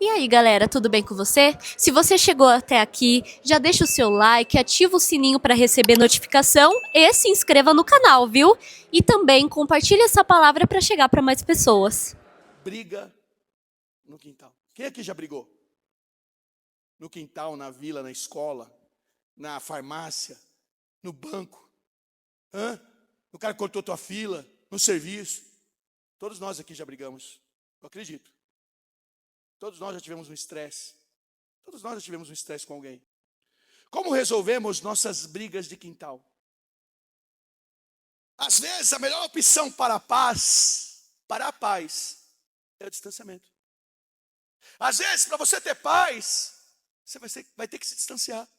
E aí, galera, tudo bem com você? Se você chegou até aqui, já deixa o seu like, ativa o sininho para receber notificação e se inscreva no canal, viu? E também compartilhe essa palavra para chegar para mais pessoas. Briga no quintal. Quem aqui já brigou? No quintal, na vila, na escola, na farmácia, no banco. O cara cortou tua fila, no serviço. Todos nós aqui já brigamos, eu acredito. Todos nós já tivemos um estresse. Todos nós já tivemos um estresse com alguém. Como resolvemos nossas brigas de quintal? Às vezes a melhor opção para a paz, é o distanciamento. Às vezes, para você ter paz, você vai ter que se distanciar.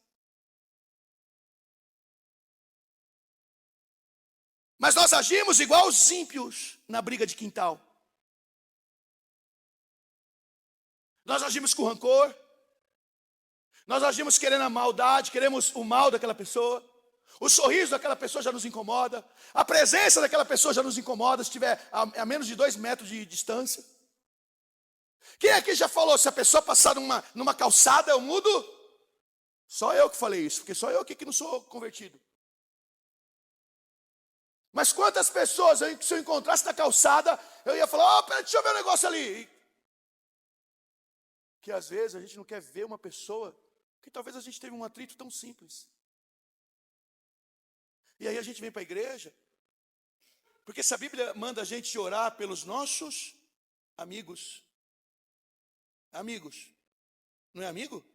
Mas nós agimos igual os ímpios na briga de quintal. Nós agimos com rancor. Nós agimos querendo a maldade, queremos o mal daquela pessoa. O sorriso daquela pessoa já nos incomoda. A presença daquela pessoa já nos incomoda, se estiver a menos de 2 metros de distância. Quem aqui já falou, se a pessoa passar numa calçada, eu mudo? Só eu que falei isso, porque só eu aqui que não sou convertido. Mas quantas pessoas, se eu encontrasse na calçada, eu ia falar, peraí, deixa eu ver um negócio ali. Que às vezes a gente não quer ver uma pessoa, que talvez a gente teve um atrito tão simples. E aí a gente vem para a igreja, porque se a Bíblia manda a gente orar pelos nossos amigos. Amigos. Não é amigo?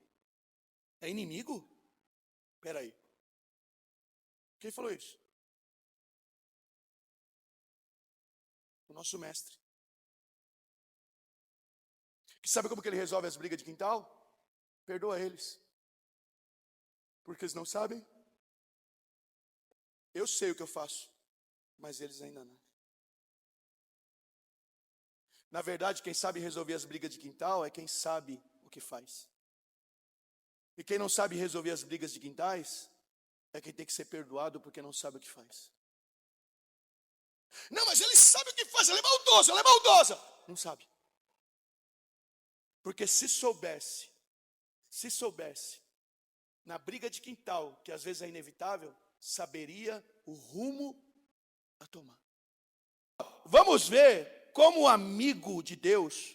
É inimigo? Espera aí. Quem falou isso? O nosso mestre. Que sabe como que ele resolve as brigas de quintal? Perdoa eles. Porque eles não sabem. Eu sei o que eu faço, mas eles ainda não. Na verdade, quem sabe resolver as brigas de quintal é quem sabe o que faz. E quem não sabe resolver as brigas de quintais é quem tem que ser perdoado porque não sabe o que faz. Não, mas ele sabe o que faz, ela é maldosa. Não sabe. Porque se soubesse, na briga de quintal, que às vezes é inevitável, saberia o rumo a tomar. Vamos ver como o amigo de Deus,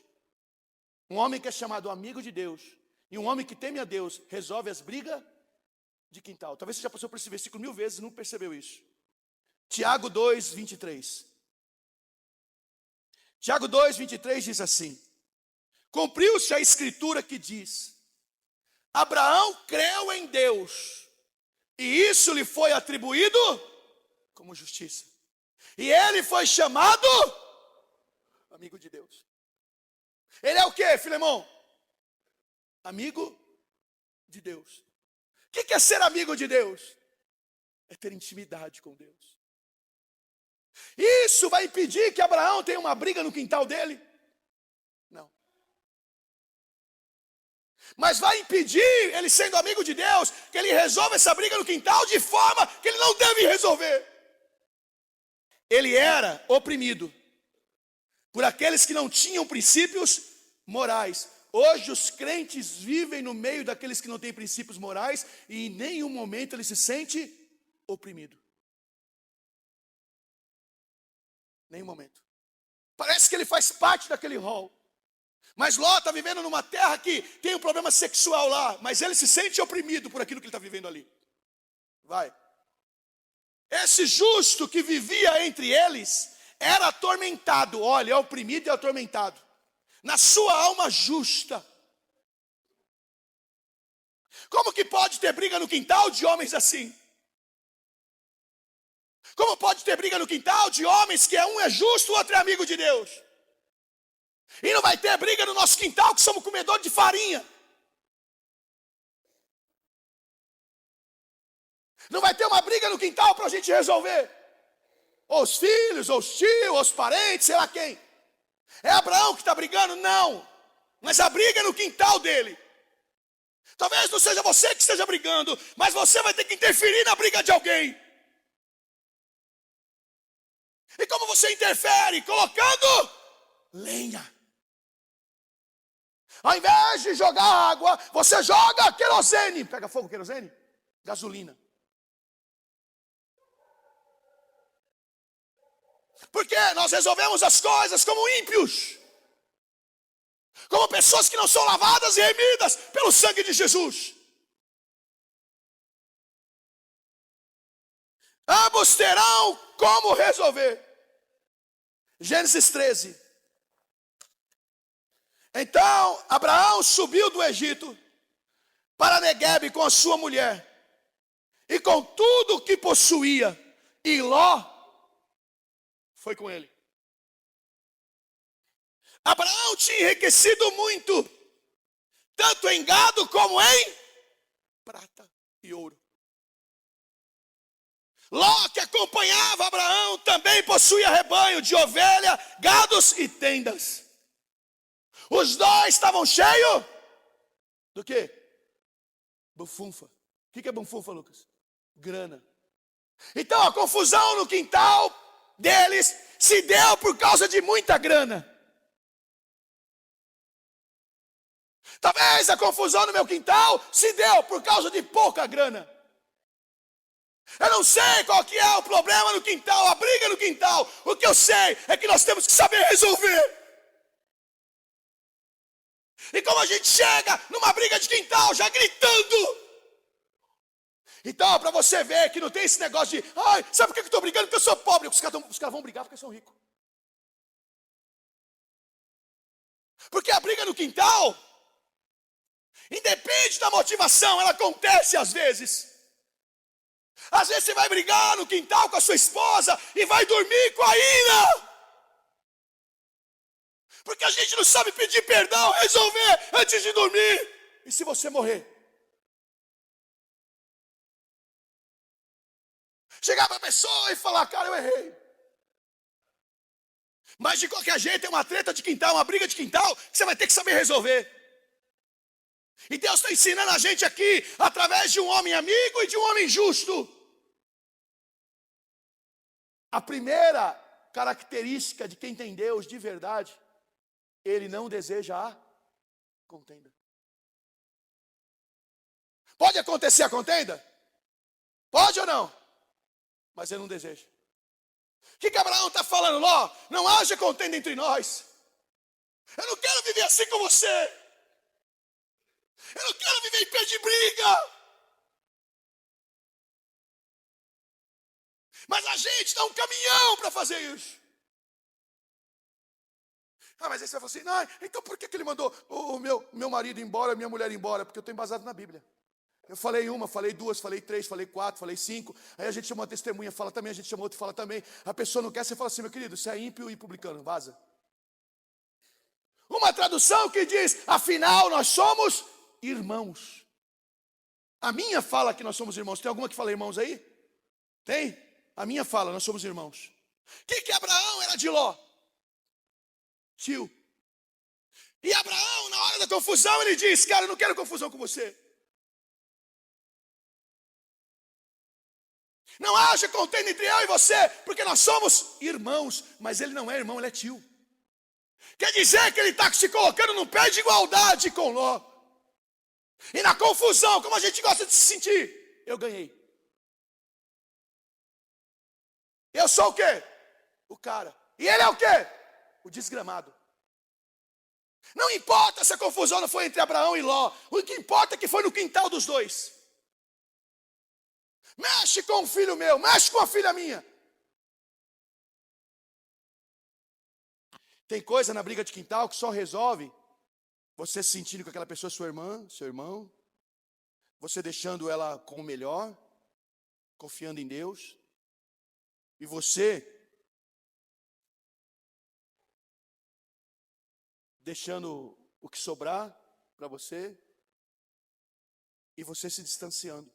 um homem que é chamado amigo de Deus, e um homem que teme a Deus, resolve as brigas de quintal. Talvez você já passou por esse versículo 1000 vezes e não percebeu isso. Tiago 2, 23. Tiago 2, 23 diz assim: cumpriu-se a escritura que diz, Abraão creu em Deus, e isso lhe foi atribuído como justiça. E ele foi chamado amigo de Deus. Ele é o que, Filemão? Amigo de Deus. O que é ser amigo de Deus? É ter intimidade com Deus. Isso vai impedir que Abraão tenha uma briga no quintal dele? Não. Mas vai impedir, ele sendo amigo de Deus, que ele resolva essa briga no quintal de forma que ele não deve resolver. Ele era oprimido por aqueles que não tinham princípios morais. Hoje os crentes vivem no meio daqueles que não têm princípios morais e em nenhum momento ele se sente oprimido. Nenhum momento. Parece que ele faz parte daquele rol. Mas Ló está vivendo numa terra que tem um problema sexual lá, mas ele se sente oprimido por aquilo que ele está vivendo ali. Vai. Esse justo que vivia entre eles era atormentado. Olha, é oprimido e atormentado na sua alma justa. Como que pode ter briga no quintal de homens assim? Como pode ter briga no quintal de homens que um é justo, o outro é amigo de Deus? E não vai ter briga no nosso quintal que somos comedores de farinha. Não vai ter uma briga no quintal para a gente resolver. Ou os filhos, ou os tios, ou os parentes, sei lá quem. É Abraão que está brigando? Não. Mas a briga é no quintal dele. Talvez não seja você que esteja brigando, mas você vai ter que interferir na briga de alguém. E como você interfere? Colocando lenha. Ao invés de jogar água, você joga querosene. Pega fogo, querosene? Gasolina. Porque nós resolvemos as coisas como ímpios, como pessoas que não são lavadas e remidas pelo sangue de Jesus. Ambos terão como resolver. Gênesis 13. Então Abraão subiu do Egito para Neguebe com a sua mulher e com tudo o que possuía, e Ló foi com ele. Abraão tinha enriquecido muito, tanto em gado como em prata e ouro. Ló, que acompanhava Abraão, também possuía rebanho de ovelha, gados e tendas. Os dois estavam cheios do quê? Bufunfa. O que é bufunfa, Lucas? Grana. Então a confusão no quintal deles se deu por causa de muita grana. Talvez a confusão no meu quintal se deu por causa de pouca grana. Eu não sei qual que é o problema no quintal, a briga no quintal. O que eu sei é que nós temos que saber resolver. E como a gente chega numa briga de quintal já gritando. Então, para você ver que não tem esse negócio de, ai, sabe por que eu estou brigando? Porque eu sou pobre. Os caras vão brigar porque são ricos. Porque a briga no quintal, independe da motivação, ela acontece às vezes. Às vezes você vai brigar no quintal com a sua esposa e vai dormir com a ira. Porque a gente não sabe pedir perdão, resolver antes de dormir. E se você morrer? Chegar para a pessoa e falar, cara, eu errei. Mas de qualquer jeito é uma treta de quintal, uma briga de quintal, que você vai ter que saber resolver. E Deus está ensinando a gente aqui, através de um homem amigo e de um homem justo. A primeira característica de quem tem Deus de verdade, ele não deseja a contenda. Pode acontecer a contenda? Pode ou não? Mas ele não deseja. O que Abraão está falando? Ló, não haja contenda entre nós. Eu não quero viver assim com você. Eu não quero viver em pé de briga. Mas a gente dá um caminhão para fazer isso. Ah, mas aí você vai falar assim, não, então por que ele mandou o meu marido embora, a minha mulher embora? Porque eu estou embasado na Bíblia. Eu falei uma, falei duas, falei três, falei quatro, falei cinco. Aí a gente chama uma testemunha, fala também, a gente chama outra, fala também. A pessoa não quer, você fala assim, meu querido, você é ímpio e publicano, vaza. Uma tradução que diz, afinal nós somos irmãos. A minha fala que nós somos irmãos. Tem alguma que fala irmãos aí? Tem? A minha fala, nós somos irmãos. O que Abraão era de Ló? Tio. E Abraão, na hora da confusão, ele diz, cara, eu não quero confusão com você. Não haja contenda entre eu e você, porque nós somos irmãos. Mas ele não é irmão, ele é tio. Quer dizer que ele está se colocando num pé de igualdade com Ló. E na confusão, como a gente gosta de se sentir, eu ganhei. Eu sou o quê? O cara. E ele é o quê? O desgramado. Não importa se a confusão não foi entre Abraão e Ló. O que importa é que foi no quintal dos dois. Mexe com o filho meu, mexe com a filha minha. Tem coisa na briga de quintal que só resolve você se sentindo com aquela pessoa, sua irmã, seu irmão. Você deixando ela com o melhor, confiando em Deus. E você deixando o que sobrar para você. E você se distanciando.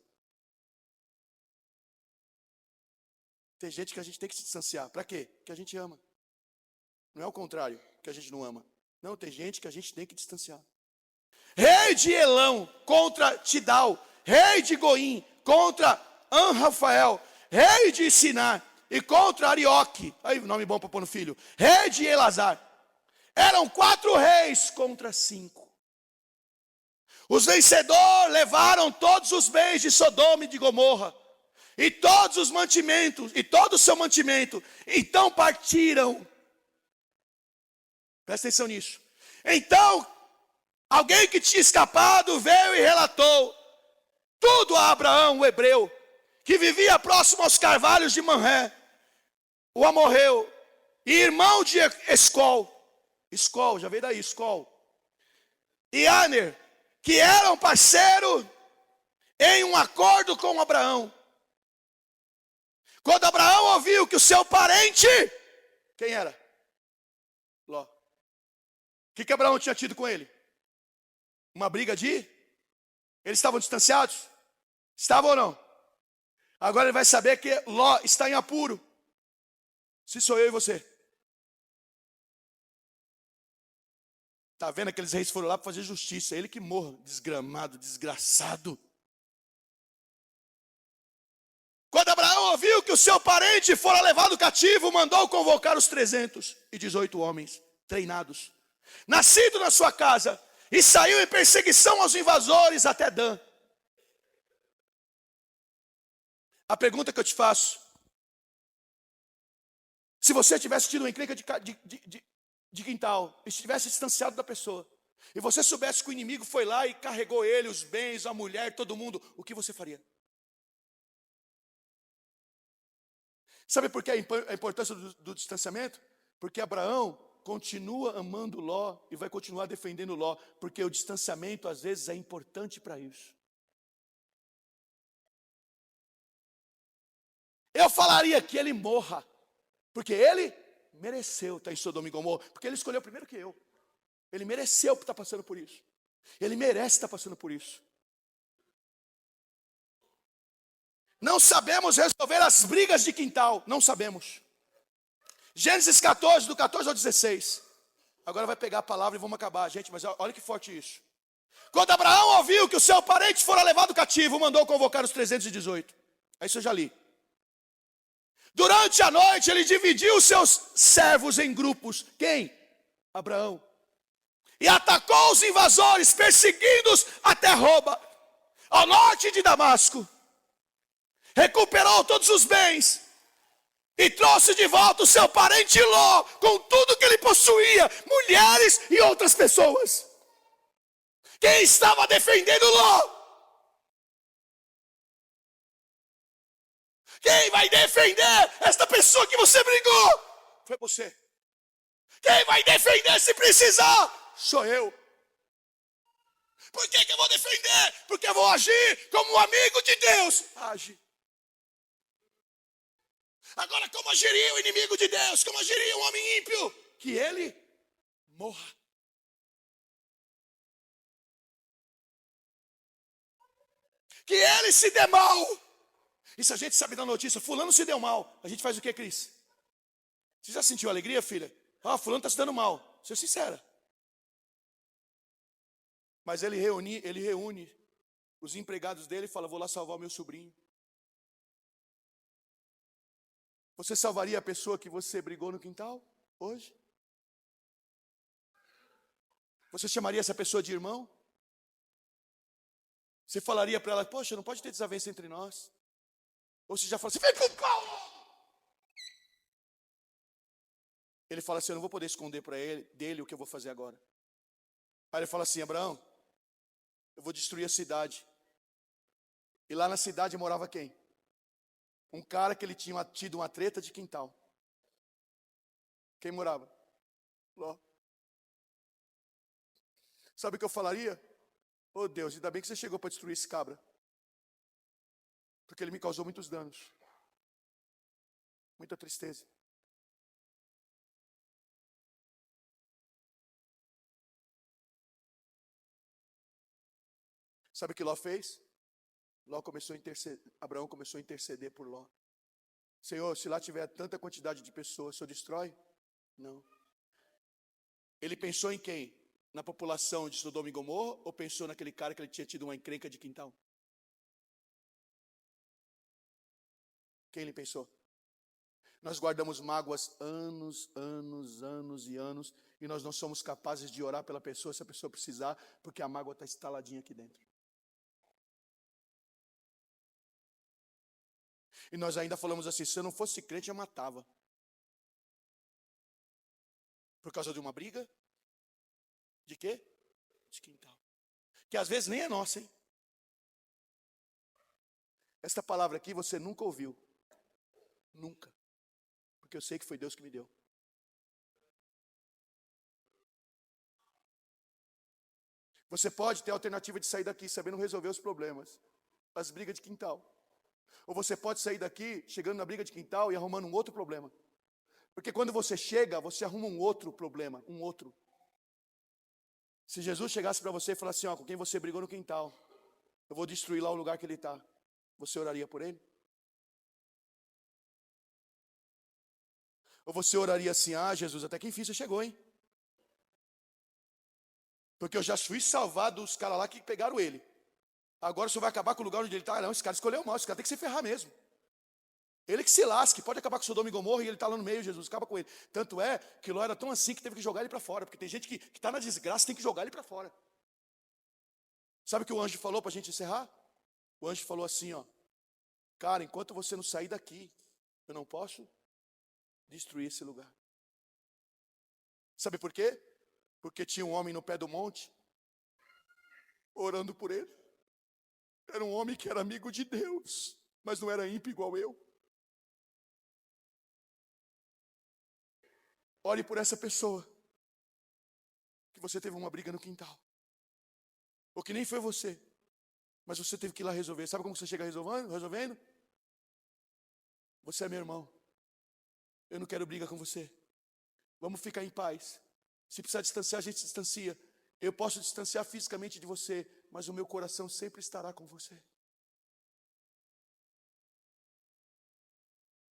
Tem gente que a gente tem que se distanciar. Para quê? Porque a gente ama. Não é o contrário, que a gente não ama. Não, tem gente que a gente tem que distanciar. Rei de Elão contra Tidal. Rei de Goim contra Anrafael. Rei de Sinar e contra Arioque. Aí, nome bom para pôr no filho. Rei de Elazar. Eram 4 reis contra 5. Os vencedores levaram todos os bens de Sodoma e de Gomorra, e todos os mantimentos, e todo o seu mantimento. Então partiram. Presta atenção nisso. Então, alguém que tinha escapado veio e relatou tudo a Abraão, o hebreu, que vivia próximo aos carvalhos de Manré, o amorreu, e irmão de Escol. Escol, já veio daí, Escol. E Aner, que eram parceiro em um acordo com Abraão. Quando Abraão ouviu que o seu parente, quem era? Ló. O que Abraão tinha tido com ele? Uma briga de? Eles estavam distanciados? Estavam ou não? Agora ele vai saber que Ló está em apuro. Se sou eu e você. Está vendo aqueles reis foram lá para fazer justiça. Ele que morra, desgramado, desgraçado. Quando Abraão ouviu que o seu parente fora levado cativo, mandou convocar os 318 homens treinados, nascidos na sua casa, e saiu em perseguição aos invasores até Dan. A pergunta que eu te faço: se você tivesse tido uma encrenca de quintal, e estivesse distanciado da pessoa, e você soubesse que o inimigo foi lá e carregou ele, os bens, a mulher, todo mundo, o que você faria? Sabe por que a importância do distanciamento? Porque Abraão continua amando Ló e vai continuar defendendo Ló, porque o distanciamento às vezes é importante para isso. Eu falaria que ele morra, porque ele mereceu estar em Sodoma e Gomorra, porque ele escolheu primeiro que eu. Ele mereceu estar passando por isso. Ele merece estar passando por isso. Não sabemos resolver as brigas de quintal. Não sabemos. Gênesis 14, do 14 ao 16. Agora vai pegar a palavra e vamos acabar, gente. Mas olha que forte isso. Quando Abraão ouviu que o seu parente fora levado cativo, mandou convocar os 318. Isso eu já li. Durante a noite ele dividiu os seus servos em grupos. Quem? Abraão. E atacou os invasores, perseguindo-os até Roba, ao norte de Damasco. Recuperou todos os bens e trouxe de volta o seu parente Ló, com tudo que ele possuía, mulheres e outras pessoas. Quem estava defendendo Ló? Quem vai defender esta pessoa que você brigou? Foi você. Quem vai defender se precisar? Sou eu. Por que eu vou defender? Porque eu vou agir como um amigo de Deus. Age. Agora, como agiria o inimigo de Deus? Como agiria um homem ímpio? Que ele morra. Que ele se dê mal. E se a gente sabe da notícia, fulano se deu mal, a gente faz o que, Cris? Você já sentiu alegria, filha? Fulano está se dando mal. Seja sincera. Mas ele reúne os empregados dele e fala: vou lá salvar o meu sobrinho. Você salvaria a pessoa que você brigou no quintal hoje? Você chamaria essa pessoa de irmão? Você falaria para ela: poxa, não pode ter desavença entre nós? Ou você já fala assim: vem com calma. Ele fala assim: eu não vou poder esconder dele o que eu vou fazer agora. Aí ele fala assim: Abraão, eu vou destruir a cidade. E lá na cidade morava quem? Um cara que ele tinha tido uma treta de quintal. Quem morava? Ló. Sabe o que eu falaria? Oh Deus, ainda bem que você chegou para destruir esse cabra. Porque ele me causou muitos danos. Muita tristeza. Sabe o que Ló fez? Abraão começou a interceder por Ló. Senhor, se lá tiver tanta quantidade de pessoas, o Senhor destrói? Não. Ele pensou em quem? Na população de Sodoma e Gomorra, ou pensou naquele cara que ele tinha tido uma encrenca de quintal? Quem ele pensou? Nós guardamos mágoas anos, anos, anos e anos, e nós não somos capazes de orar pela pessoa se a pessoa precisar, porque a mágoa está instaladinha aqui dentro. E nós ainda falamos assim, se eu não fosse crente, eu matava. Por causa de uma briga? De quê? De quintal. Que às vezes nem é nossa, hein? Esta palavra aqui você nunca ouviu. Nunca. Porque eu sei que foi Deus que me deu. Você pode ter a alternativa de sair daqui sabendo resolver os problemas. As brigas de quintal. Ou você pode sair daqui chegando na briga de quintal e arrumando um outro problema. Porque quando você chega, você arruma um outro problema. Um outro. Se Jesus chegasse para você e falasse assim, ó, com quem você brigou no quintal, eu vou destruir lá o lugar que ele está. Você oraria por ele? Ou você oraria assim, ah, Jesus, até que enfim você chegou, hein? Porque eu já fui salvado dos caras lá que pegaram ele. Agora o senhor vai acabar com o lugar onde ele está? Não, esse cara escolheu mal, esse cara tem que se ferrar mesmo. Ele que se lasque, pode acabar com Sodoma e Gomorra e ele está lá no meio, Jesus, acaba com ele. Tanto é que Ló era tão assim que teve que jogar ele para fora, porque tem gente que está na desgraça, tem que jogar ele para fora. Sabe o que o anjo falou para a gente encerrar? O anjo falou assim, ó, cara, enquanto você não sair daqui, eu não posso destruir esse lugar. Sabe por quê? Porque tinha um homem no pé do monte, orando por ele. Era um homem que era amigo de Deus, mas não era ímpio igual eu. Ore por essa pessoa que você teve uma briga no quintal. Ou que nem foi você, mas você teve que ir lá resolver. Sabe como você chega resolvendo? Você é meu irmão. Eu não quero briga com você. Vamos ficar em paz. Se precisar distanciar, a gente se distancia. Eu posso distanciar fisicamente de você, mas o meu coração sempre estará com você.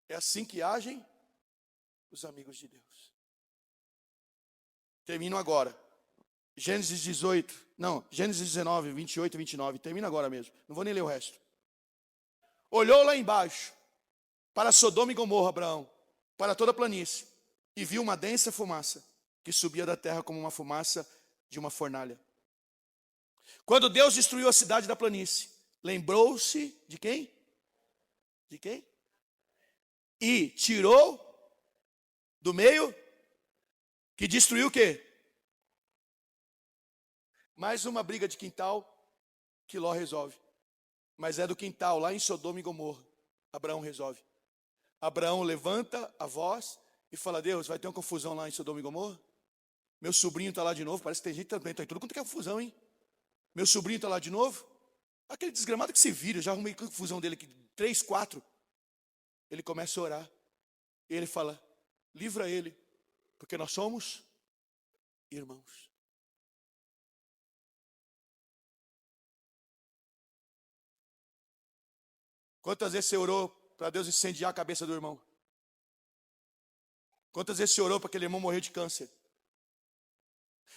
É assim que agem os amigos de Deus. Termino agora. Gênesis 19, 28 e 29. Termina agora mesmo. Não vou nem ler o resto. Olhou lá embaixo para Sodoma e Gomorra, Abraão, para toda a planície, e viu uma densa fumaça que subia da terra como uma fumaça de uma fornalha. Quando Deus destruiu a cidade da planície, lembrou-se de quem? De quem? E tirou do meio, que destruiu o quê? Mais uma briga de quintal que Ló resolve. Mas é do quintal, lá em Sodoma e Gomorra. Abraão resolve. Abraão levanta a voz e fala, Deus, vai ter uma confusão lá em Sodoma e Gomorra? Meu sobrinho está lá de novo, parece que tem gente também, está em tudo quanto é confusão, hein? Meu sobrinho está lá de novo? Aquele desgramado que se vira, eu já arrumei confusão dele aqui, 3, 4. Ele começa a orar. E ele fala, livra ele, porque nós somos irmãos. Quantas vezes você orou para Deus incendiar a cabeça do irmão? Quantas vezes você orou para aquele irmão morrer de câncer?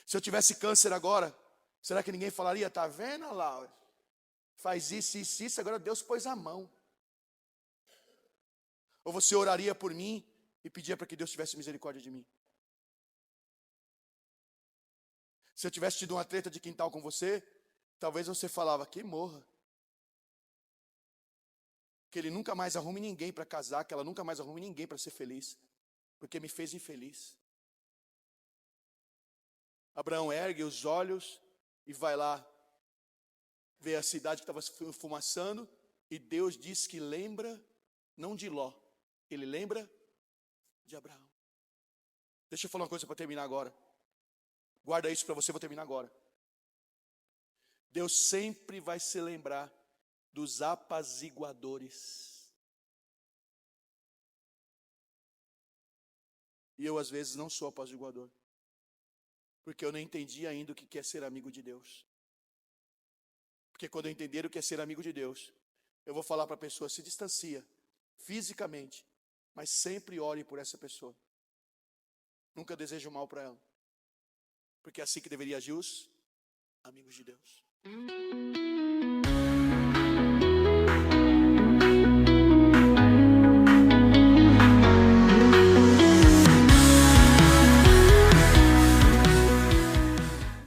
Se eu tivesse câncer agora, será que ninguém falaria, tá vendo, Laura? Faz isso, isso, isso, agora Deus pôs a mão. Ou você oraria por mim e pedia para que Deus tivesse misericórdia de mim? Se eu tivesse tido uma treta de quintal com você, talvez você falava, que morra. Que ele nunca mais arrume ninguém para casar, que ela nunca mais arrume ninguém para ser feliz, porque me fez infeliz. Abraão ergue os olhos e vai lá ver a cidade que estava fumaçando, e Deus diz que lembra, não de Ló, ele lembra de Abraão. Deixa eu falar uma coisa para terminar agora. Guarda isso para você, vou terminar agora. Deus sempre vai se lembrar dos apaziguadores. E eu às vezes não sou apaziguador, porque eu não entendi ainda o que é ser amigo de Deus. Porque quando eu entender o que é ser amigo de Deus, eu vou falar para a pessoa, se distancia fisicamente, mas sempre ore por essa pessoa. Nunca desejo mal para ela. Porque é assim que deveria agir os amigos de Deus.